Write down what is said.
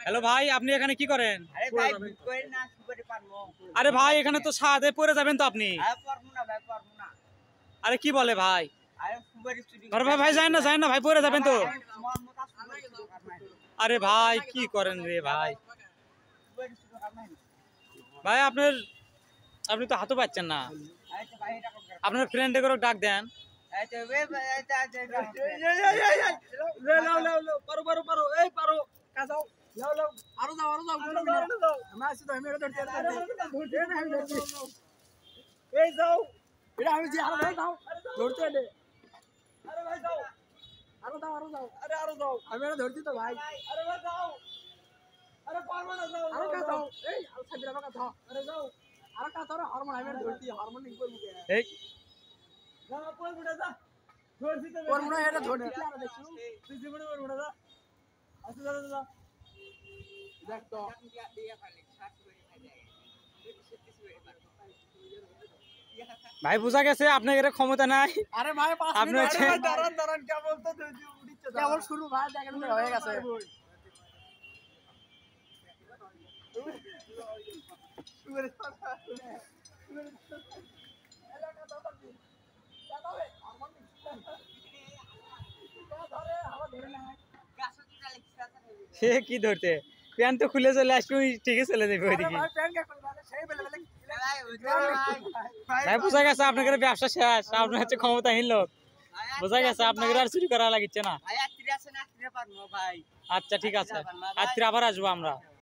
Hello ভাই, আপনি এখানে কি করেন? আরে ভাই, এখানে তো সাদে পড়ে যাবেন তো আপনি। আরে কি বলে ভাই? আরে ভাই যাই না ভাই, পড়ে যাবেন তো। আরে ভাই কি করেন রে ভাই? ভাই আপনি তো হাতও পাচ্ছেন না। আপনার ফ্রেন্ডে করে ডাক দেন। ধরছি তো ভাই। আরে পারবো না, যাও আরে যাও এই আর সাইডে রাখা দাও। আরে যাও আরে কা তোর হরমোন আমি ধরছি, হরমোন নিক করব কে? এই যা কই বুড়া যা ধরছি তো হরমোন এটা ধরছি কি আর দেখছো তুই জীবনে বুড়া যা আচ্ছা যা যা দেখ তো ভাই বুঝা গেছে আপনার এর ক্ষমতা নাই। আরে ভাই 5 আপনি মিনিট হচ্ছে দাঁড়ান কেবল তো উড়িচ্ছে কেবল শুরু ভাই দেখেন হয়ে গেছে। সে কি ধরতে প্যান্ট তো খুলে চলে আসবে, ঠিকই চলে যাবে ওইদিকে। ভাই বুঝা গেছে আপনাদের ব্যবসা শেষ, আপনার হচ্ছে ক্ষমতাহীন লোক। বোঝা গেছে আপনাদের আর চুরি করা লাগিচ্ছে না। আচ্ছা ঠিক আছে, আজকে আবার আসবো আমরা।